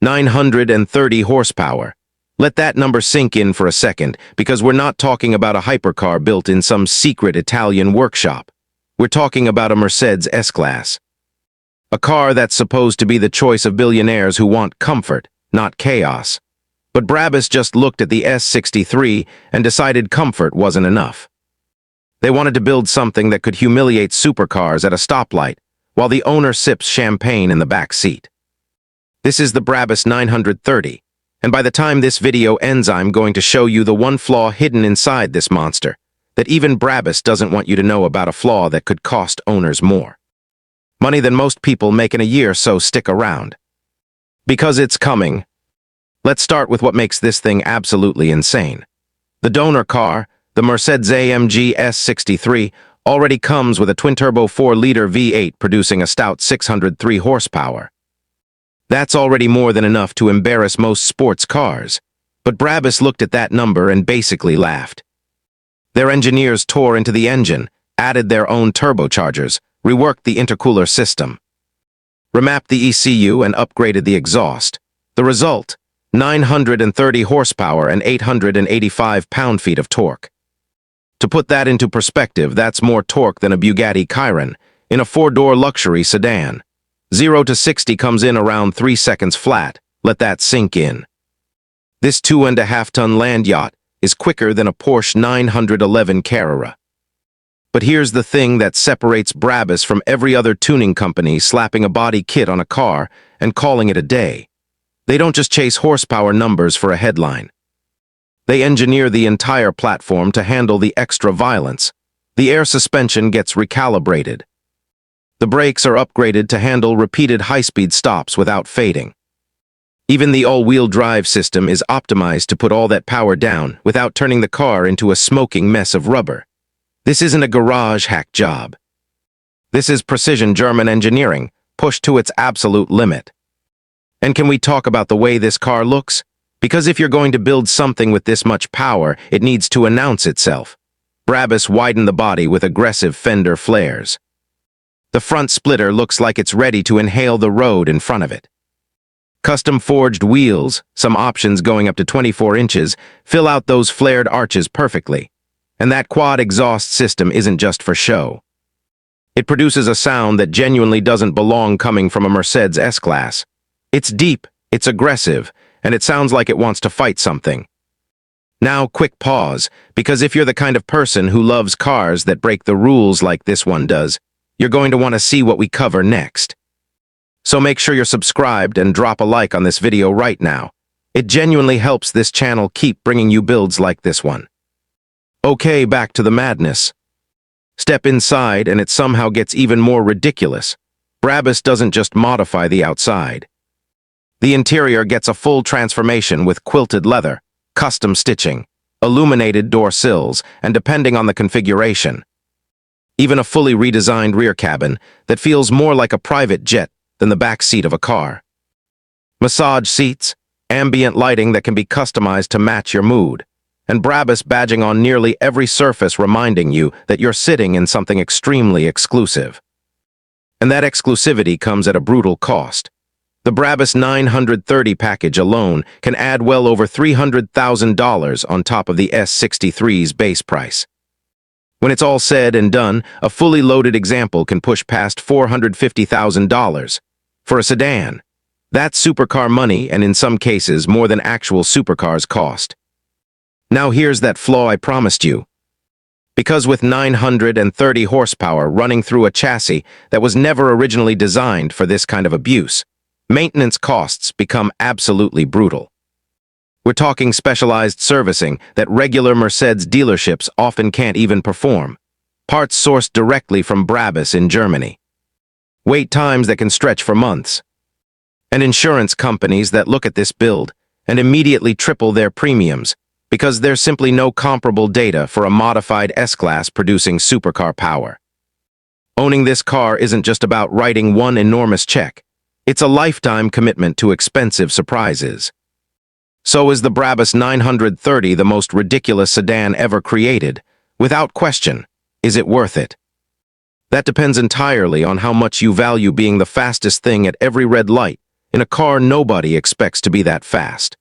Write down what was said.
930 horsepower. Let that number sink in for a second, because we're not talking about a hypercar built in some secret Italian workshop. We're talking about a Mercedes S-Class. A car that's supposed to be the choice of billionaires who want comfort, not chaos. But BRABUS just looked at the S63 and decided comfort wasn't enough. They wanted to build something that could humiliate supercars at a stoplight, while the owner sips champagne in the back seat. This is the BRABUS 930, and by the time this video ends, I'm going to show you the one flaw hidden inside this monster, that even BRABUS doesn't want you to know about, a flaw that could cost owners more money than most people make in a year, so stick around. Because it's coming. Let's start with what makes this thing absolutely insane. The donor car, the Mercedes-AMG S63, already comes with a twin-turbo 4-liter V8 producing a stout 603 horsepower. That's already more than enough to embarrass most sports cars, but BRABUS looked at that number and basically laughed. Their engineers tore into the engine, added their own turbochargers, reworked the intercooler system, remapped the ECU, and upgraded the exhaust. The result? 930 horsepower and 885 pound-feet of torque. To put that into perspective, that's more torque than a Bugatti Chiron in a 4-door luxury sedan. 0 to 60 comes in around 3 seconds flat. Let that sink in. This 2.5-ton land yacht is quicker than a Porsche 911 Carrera. But here's the thing that separates BRABUS from every other tuning company slapping a body kit on a car and calling it a day. They don't just chase horsepower numbers for a headline. They engineer the entire platform to handle the extra violence. The air suspension gets recalibrated. The brakes are upgraded to handle repeated high-speed stops without fading. Even the all-wheel drive system is optimized to put all that power down without turning the car into a smoking mess of rubber. This isn't a garage hack job. This is precision German engineering, pushed to its absolute limit. And can we talk about the way this car looks? Because if you're going to build something with this much power, it needs to announce itself. BRABUS widened the body with aggressive fender flares. The front splitter looks like it's ready to inhale the road in front of it. Custom forged wheels, some options going up to 24 inches, fill out those flared arches perfectly. And that quad exhaust system isn't just for show. It produces a sound that genuinely doesn't belong coming from a Mercedes S-Class. It's deep, it's aggressive, and it sounds like it wants to fight something. Now, quick pause, because if you're the kind of person who loves cars that break the rules like this one does, you're going to want to see what we cover next. So make sure you're subscribed and drop a like on this video right now. It genuinely helps this channel keep bringing you builds like this one. Okay, back to the madness. Step inside and it somehow gets even more ridiculous. BRABUS doesn't just modify the outside. The interior gets a full transformation with quilted leather, custom stitching, illuminated door sills, and depending on the configuration, even a fully redesigned rear cabin that feels more like a private jet than the back seat of a car. Massage seats, ambient lighting that can be customized to match your mood, and BRABUS badging on nearly every surface reminding you that you're sitting in something extremely exclusive. And that exclusivity comes at a brutal cost. The BRABUS 930 package alone can add well over $300,000 on top of the S63's base price. When it's all said and done, a fully loaded example can push past $450,000. For a sedan, that's supercar money, and in some cases more than actual supercars cost. Now here's that flaw I promised you. Because with 930 horsepower running through a chassis that was never originally designed for this kind of abuse, maintenance costs become absolutely brutal. We're talking specialized servicing that regular Mercedes dealerships often can't even perform. Parts sourced directly from BRABUS in Germany. Wait times that can stretch for months. And insurance companies that look at this build and immediately triple their premiums because there's simply no comparable data for a modified S-Class producing supercar power. Owning this car isn't just about writing one enormous check. It's a lifetime commitment to expensive surprises. So is the BRABUS 930 the most ridiculous sedan ever created? Without question, is it worth it? That depends entirely on how much you value being the fastest thing at every red light In a car, nobody expects to be that fast.